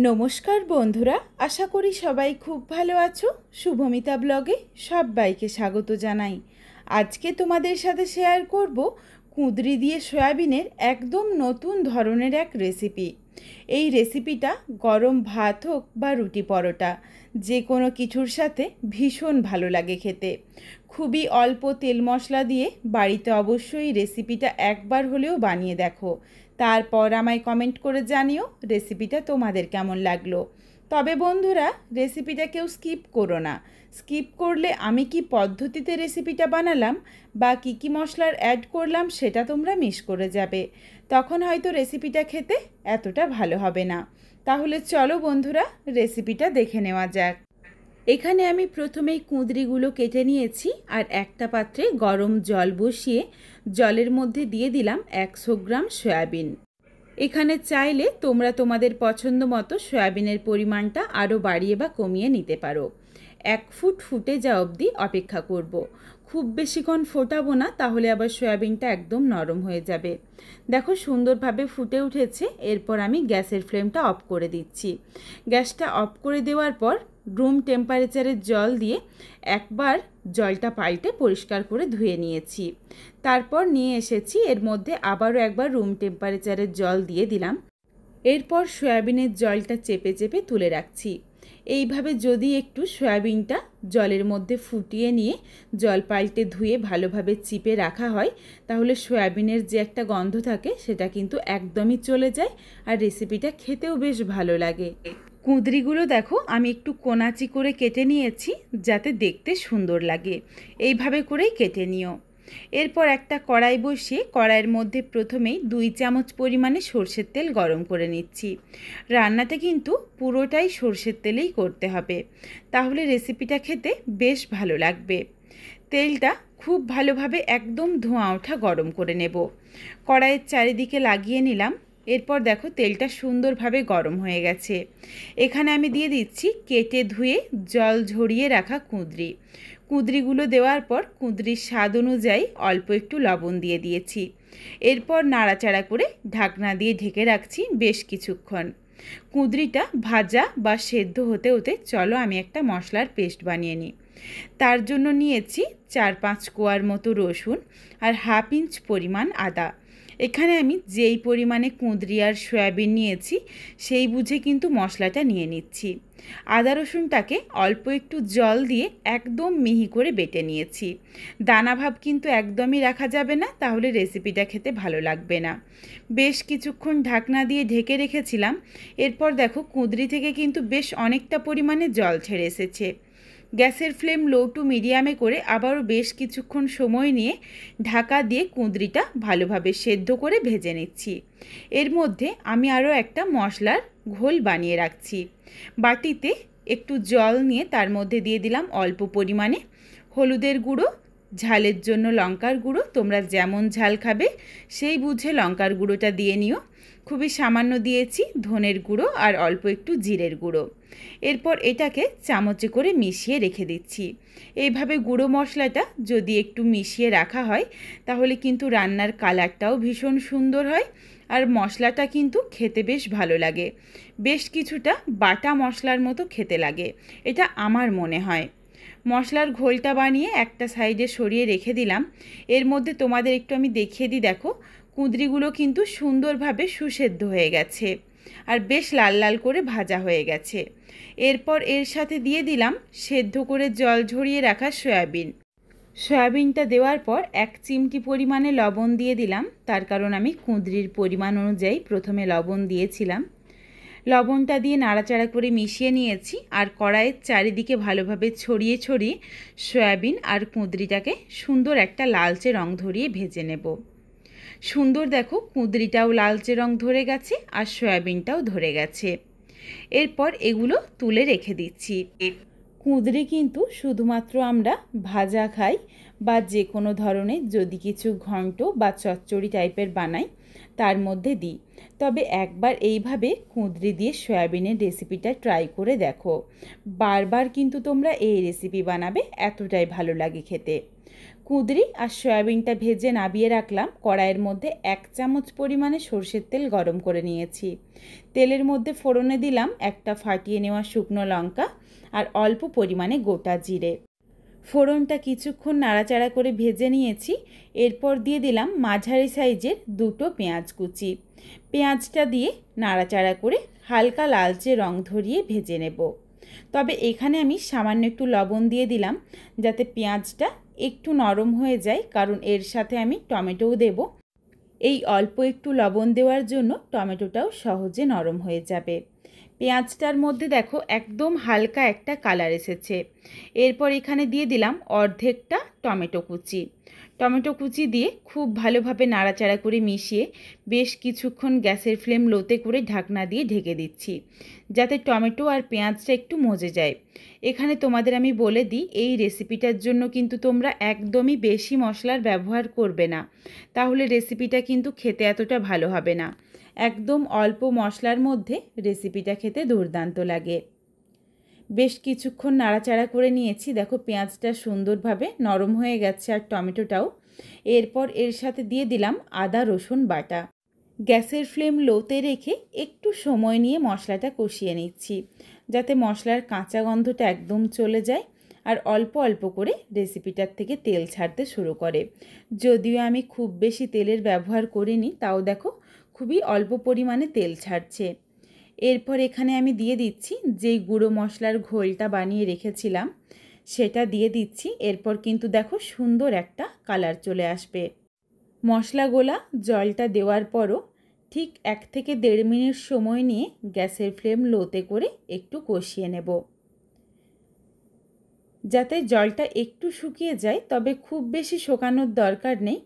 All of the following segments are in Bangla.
নমস্কার বন্ধুরা, আশা করি সবাই খুব ভালো আছো। শুভমিতা ব্লগে সবাইকে স্বাগত জানাই। আজকে তোমাদের সাথে শেয়ার করব কুঁদরি দিয়ে সয়াবিনের একদম নতুন ধরনের এক রেসিপি। এই রেসিপিটা গরম ভাত হোক বা রুটি পরোটা যে কোনো কিছুর সাথে ভীষণ ভালো লাগে খেতে। খুবই অল্প তেল মশলা দিয়ে বাড়িতে অবশ্যই রেসিপিটা একবার হলেও বানিয়ে দেখো, তারপর আমায় কমেন্ট করে জানিও রেসিপিটা তোমাদের কেমন লাগলো। তবে বন্ধুরা, রেসিপিটা কেউ স্কিপ করো না। স্কিপ করলে আমি কি পদ্ধতিতে রেসিপিটা বানালাম বা কী মশলার অ্যাড করলাম সেটা তোমরা মিস করে যাবে, তখন হয়তো রেসিপিটা খেতে এতটা ভালো হবে না। তাহলে চলো বন্ধুরা, রেসিপিটা দেখে নেওয়া যাক। এখানে আমি প্রথমেই কুঁদরিগুলো কেটে নিয়েছি আর একটা পাত্রে গরম জল বসিয়ে জলের মধ্যে দিয়ে দিলাম 100 গ্রাম সয়াবিন। এখানে চাইলে তোমরা তোমাদের পছন্দ মতো সয়াবিনের পরিমাণটা আরও বাড়িয়ে বা কমিয়ে নিতে পারো। 1 ফুট ফুটে যাওয়া অবধি অপেক্ষা করব। খুব বেশিক্ষণ ফোটাবো না, তাহলে আবার সয়াবিনটা একদম নরম হয়ে যাবে। দেখো সুন্দরভাবে ফুটে উঠেছে। এরপর আমি গ্যাসের ফ্লেমটা অফ করে দিচ্ছি। গ্যাসটা অফ করে দেওয়ার পর রুম টেম্পারেচারের জল দিয়ে একবার জলটা পাল্টে পরিষ্কার করে ধুয়ে নিয়েছি। তারপর নিয়ে এসেছি এর মধ্যে আবারও একবার রুম টেম্পারেচারের জল দিয়ে দিলাম। এরপর সয়াবিনের জলটা চেপে চেপে তুলে রাখছি। এইভাবে যদি একটু সয়াবিনটা জলের মধ্যে ফুটিয়ে নিয়ে জল পাল্টে ধুয়ে ভালোভাবে চিপে রাখা হয়, তাহলে সয়াবিনের যে একটা গন্ধ থাকে সেটা কিন্তু একদমই চলে যায় আর রেসিপিটা খেতেও বেশ ভালো লাগে। কুঁদরিগুলো দেখো আমি একটু কোনাচি করে কেটে নিয়েছি যাতে দেখতে সুন্দর লাগে। এইভাবে করেই কেটে নিও। এরপর একটা কড়াই বসিয়ে কড়াইয়ের মধ্যে প্রথমেই 2 চামচ পরিমাণে সরষের তেল গরম করে নিচ্ছি। রান্নাটা কিন্তু পুরোটাই সরষের তেলেই করতে হবে, তাহলে রেসিপিটা খেতে বেশ ভালো লাগবে। তেলটা খুব ভালোভাবে একদম ধোঁয়া ওঠা গরম করে নেব। কড়াইয়ের চারিদিকে লাগিয়ে নিলাম। এরপর দেখো তেলটা সুন্দরভাবে গরম হয়ে গেছে। এখানে আমি দিয়ে দিচ্ছি কেটে ধুয়ে জল ঝরিয়ে রাখা কুঁদরি। কুঁদরিগুলো দেওয়ার পর কুঁদরির স্বাদ অনুযায়ী অল্প একটু লবণ দিয়ে দিয়েছি। এরপর নাড়াচাড়া করে ঢাকনা দিয়ে ঢেকে রাখছি বেশ কিছুক্ষণ। কুঁদরিটা ভাজা বা সেদ্ধ হতে হতে চলো আমি একটা মশলার পেস্ট বানিয়ে নিই। তার জন্য নিয়েছি 4-5 কোয়ার মতো রসুন আর 1/2 ইঞ্চ পরিমাণ আদা। এখানে আমি যেই পরিমাণে কুঁদরি আর সয়াবিন নিয়েছি সেই বুঝে কিন্তু মশলাটা নিয়ে নিচ্ছি। আদা রসুনটাকে অল্প একটু জল দিয়ে একদম মিহি করে বেটে নিয়েছি। দানা ভাব কিন্তু একদমই রাখা যাবে না, তাহলে রেসিপিটা খেতে ভালো লাগবে না। বেশ কিছুক্ষণ ঢাকনা দিয়ে ঢেকে রেখেছিলাম। এরপর দেখো কুঁদরি থেকে কিন্তু বেশ অনেকটা পরিমাণে জল ছেড়ে এসেছে। গ্যাসের ফ্লেম লো টু মিডিয়ামে করে আবারও বেশ কিছুক্ষণ সময় নিয়ে ঢাকা দিয়ে কুঁদরিটা ভালোভাবে সেদ্ধ করে ভেজে নিচ্ছি। এর মধ্যে আমি আরও একটা মশলার ঘোল বানিয়ে রাখছি। বাটিতে একটু জল নিয়ে তার মধ্যে দিয়ে দিলাম অল্প পরিমাণে হলুদের গুঁড়ো, ঝালের জন্য লঙ্কার গুঁড়ো, তোমরা যেমন ঝাল খাবে সেই বুঝে লঙ্কার গুঁড়োটা দিয়ে নিও। খুবই সামান্য দিয়েছি ধনের গুঁড়ো আর অল্প একটু জিরের গুঁড়ো। এরপর এটাকে চামচে করে মিশিয়ে রেখে দিচ্ছি। এইভাবে গুঁড়ো মশলাটা যদি একটু মিশিয়ে রাখা হয় তাহলে কিন্তু রান্নার কালারটাও ভীষণ সুন্দর হয় আর মশলাটা কিন্তু খেতে বেশ ভালো লাগে। বেশ কিছুটা বাটা মশলার মতো খেতে লাগে, এটা আমার মনে হয়। মশলার ঘোলটা বানিয়ে একটা সাইডে সরিয়ে রেখে দিলাম। এর মধ্যে তোমাদের একটু আমি দেখিয়ে দিই, দেখো কুঁদরিগুলো কিন্তু সুন্দরভাবে সুসেদ্ধ হয়ে গেছে আর বেশ লাল লাল করে ভাজা হয়ে গেছে। এরপর এর সাথে দিয়ে দিলাম সেদ্ধ করে জল ঝরিয়ে রাখা সয়াবিন। সয়াবিনটা দেওয়ার পর 1 চিমটি পরিমাণে লবণ দিয়ে দিলাম, তার কারণ আমি কুঁদরির পরিমাণ অনুযায়ী প্রথমে লবণ দিয়েছিলাম। লবণটা দিয়ে নাড়াচাড়া করে মিশিয়ে নিয়েছি আর কড়াইয়ের চারিদিকে ভালোভাবে ছড়িয়ে ছড়িয়ে সয়াবিন আর কুঁদরিটাকে সুন্দর একটা লালচে রং ধরিয়ে ভেজে নেব। সুন্দর দেখো কুঁদরিটাও লালচে রং ধরে গেছে আর সয়াবিনটাও ধরে গেছে। এরপর এগুলো তুলে রেখে দিচ্ছি। কুঁদরি কিন্তু শুধুমাত্র আমরা ভাজা খাই বা যে কোনো ধরনের যদি কিছু ঘন্ট বা চচ্চড়ি টাইপের বানাই তার মধ্যে দিই। তবে একবার এইভাবে কুঁদরি দিয়ে সয়াবিনের রেসিপিটা ট্রাই করে দেখো, বারবার কিন্তু তোমরা এই রেসিপি বানাবে, এতটাই ভালো লাগে খেতে। কুঁদরি আর সয়াবিনটা ভেজে নাবিয়ে রাখলাম। কড়াইয়ের মধ্যে 1 চামচ পরিমাণে সরষের তেল গরম করে নিয়েছি। তেলের মধ্যে ফোড়নে দিলাম একটা ফাটিয়ে নেওয়া শুকনো লঙ্কা আর অল্প পরিমাণে গোটা জিরে। ফোড়নটা কিছুক্ষণ নাড়াচাড়া করে ভেজে নিয়েছি। এরপর দিয়ে দিলাম মাঝারি সাইজের 2টো পেঁয়াজ কুচি। পেঁয়াজটা দিয়ে নাড়াচাড়া করে হালকা লালচে রং ধরিয়ে ভেজে নেব। তবে এখানে আমি সামান্য একটু লবণ দিয়ে দিলাম যাতে পেঁয়াজটা একটু নরম হয়ে যায়, কারণ এর সাথে আমি টমেটোও দেব। এই অল্প একটু লবণ দেওয়ার জন্য টমেটোটাও সহজে নরম হয়ে যাবে। পেঁয়াজটার মধ্যে দেখো একদম হালকা একটা কালার এসেছে। এরপর এখানে দিয়ে দিলাম অর্ধেকটা টমেটো কুচি। টমেটো কুচি দিয়ে খুব ভালোভাবে নাড়াচাড়া করে মিশিয়ে বেশ কিছুক্ষণ গ্যাসের ফ্লেম লোতে করে ঢাকনা দিয়ে ঢেকে দিচ্ছি, যাতে টমেটো আর পেঁয়াজটা একটু মজে যায়। এখানে তোমাদের আমি বলে দিই, এই রেসিপিটার জন্য কিন্তু তোমরা একদমই বেশি মশলার ব্যবহার করবে না, তাহলে রেসিপিটা কিন্তু খেতে এতটা ভালো হবে না। একদম অল্প মশলার মধ্যে রেসিপিটা খেতে দুর্দান্ত লাগে। বেশ কিছুক্ষণ নাড়াচাড়া করে নিয়েছি। দেখো পেঁয়াজটা সুন্দরভাবে নরম হয়ে গেছে আর টমেটোটাও। এরপর এর সাথে দিয়ে দিলাম আদা রসুন বাটা। গ্যাসের ফ্লেম লোতে রেখে একটু সময় নিয়ে মশলাটা কষিয়ে নিচ্ছি, যাতে মশলার কাঁচা গন্ধটা একদম চলে যায় আর অল্প অল্প করে রেসিপিটার থেকে তেল ছাড়তে শুরু করে। যদিও আমি খুব বেশি তেলের ব্যবহার করিনি, তাও দেখো খুবই অল্প পরিমাণে তেল ছাড়ছে। এরপর এখানে আমি দিয়ে দিচ্ছি যেই গুঁড়ো মশলার ঘোলটা বানিয়ে রেখেছিলাম সেটা দিয়ে দিচ্ছি। এরপর কিন্তু দেখো সুন্দর একটা কালার চলে আসবে। মশলা গোলা জলটা দেওয়ার পরও ঠিক 1 থেকে 1.5 মিনিট সময় নিয়ে গ্যাসের ফ্লেম লোতে করে একটু কষিয়ে নেব, যাতে জলটা একটু শুকিয়ে যায়। তবে খুব বেশি শুকানোর দরকার নেই,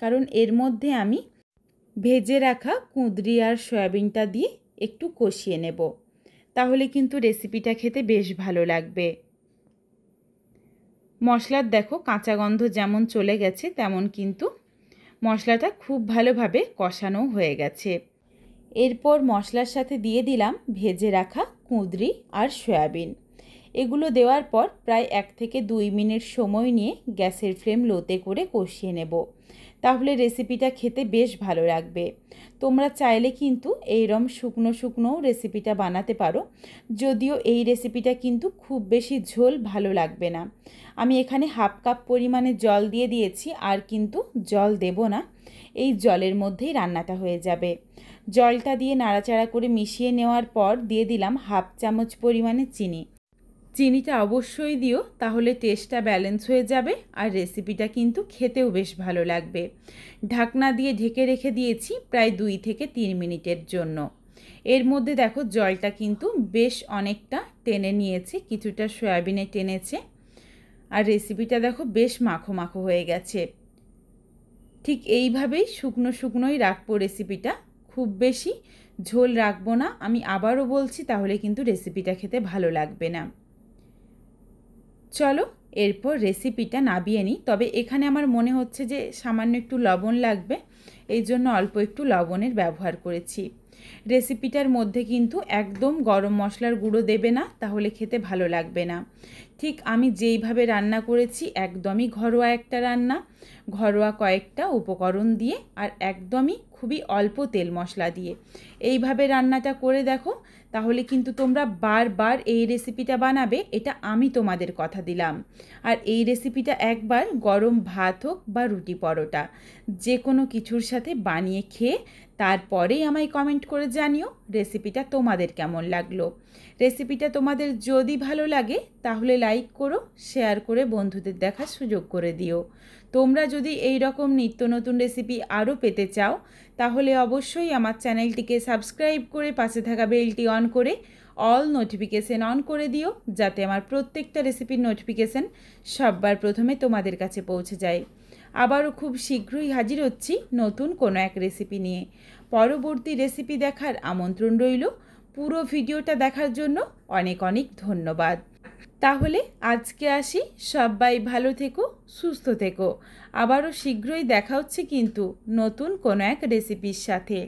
কারণ এর মধ্যে আমি ভেজে রাখা কুঁদরি আর সয়াবিনটা দিয়ে একটু কষিয়ে নেব, তাহলে কিন্তু রেসিপিটা খেতে বেশ ভালো লাগবে। মশলার দেখো কাঁচা গন্ধ যেমন চলে গেছে, তেমন কিন্তু মশলাটা খুব ভালোভাবে কষানো হয়ে গেছে। এরপর মশলার সাথে দিয়ে দিলাম ভেজে রাখা কুঁদরি আর সয়াবিন। এগুলো দেওয়ার পর প্রায় 1 থেকে 2 মিনিট সময় নিয়ে গ্যাসের ফ্লেম লোতে করে কষিয়ে নেব, তাহলে রেসিপিটা খেতে বেশ ভালো লাগবে। তোমরা চাইলে কিন্তু এইরকম শুকনো শুকনো রেসিপিটা বানাতে পারো, যদিও এই রেসিপিটা কিন্তু খুব বেশি ঝোল ভালো লাগবে না। আমি এখানে 1/2 কাপ পরিমাণে জল দিয়ে দিয়েছি, আর কিন্তু জল দেব না, এই জলের মধ্যেই রান্নাটা হয়ে যাবে। জলটা দিয়ে নাড়াচাড়া করে মিশিয়ে নেওয়ার পর দিয়ে দিলাম 1/2 চামচ পরিমাণে চিনি। চিনিটা অবশ্যই দিও, তাহলে টেস্টটা ব্যালেন্স হয়ে যাবে আর রেসিপিটা কিন্তু খেতেও বেশ ভালো লাগবে। ঢাকনা দিয়ে ঢেকে রেখে দিয়েছি প্রায় 2 থেকে 3 মিনিটের জন্য। এর মধ্যে দেখো জলটা কিন্তু বেশ অনেকটা টেনে নিয়েছে, কিছুটা সয়াবিনে টেনেছে, আর রেসিপিটা দেখো বেশ মাখো মাখো হয়ে গেছে। ঠিক এইভাবেই শুকনো শুকনোই রাখবো রেসিপিটা, খুব বেশি ঝোল রাখবো না। আমি আবারও বলছি, তাহলে কিন্তু রেসিপিটা খেতে ভালো লাগবে না। চলো এরপর রেসিপিটা নাবিয়ে নিই। তবে এখানে আমার মনে হচ্ছে যে সামান্য একটু লবণ লাগবে, এই জন্য অল্প একটু লবণের ব্যবহার করেছি। রেসিপিটার মধ্যে কিন্তু একদম গরম মশলার গুঁড়ো দেবে না, তাহলে খেতে ভালো লাগবে না। ঠিক আমি যেইভাবে রান্না করেছি একদমই ঘরোয়া একটা রান্না, ঘরোয়া কয়েকটা উপকরণ দিয়ে আর একদমই খুবই অল্প তেল মশলা দিয়ে এইভাবে রান্নাটা করে দেখো, তাহলে কিন্তু তোমরা বারবার এই রেসিপিটা বানাবে, এটা আমি তোমাদের কথা দিলাম। আর এই রেসিপিটা একবার গরম ভাত হোক বা রুটি পরোটা যে কোনো কিছুর সাথে বানিয়ে খেয়ে তারপরেই আমায় কমেন্ট করে জানিও রেসিপিটা তোমাদের কেমন লাগলো। রেসিপিটা তোমাদের যদি ভালো লাগে তাহলে লাইক করো, শেয়ার করে বন্ধুদের দেখার সুযোগ করে দিও। তোমরা যদি এই রকম নিত্য নতুন রেসিপি আরও পেতে চাও তাহলে অবশ্যই আমার চ্যানেলটিকে সাবস্ক্রাইব করে পাশে থাকা বেলটি অন করে অল নোটিফিকেশন অন করে দিও, যাতে আমার প্রত্যেকটা রেসিপির নোটিফিকেশন সবার প্রথমে তোমাদের কাছে পৌঁছে যায়। আবারও খুব শীঘ্রই হাজির হচ্ছি নতুন কোনো এক রেসিপি নিয়ে। পরবর্তী রেসিপি দেখার আমন্ত্রণ রইল। পুরো ভিডিওটা দেখার জন্য অনেক অনেক ধন্যবাদ। তাহলে আজকে আসি, সবাই ভালো থেকো, সুস্থ থেকো। আবারও শীঘ্রই দেখা হচ্ছে কিন্তু নতুন কোনো এক রেসিপির সাথে।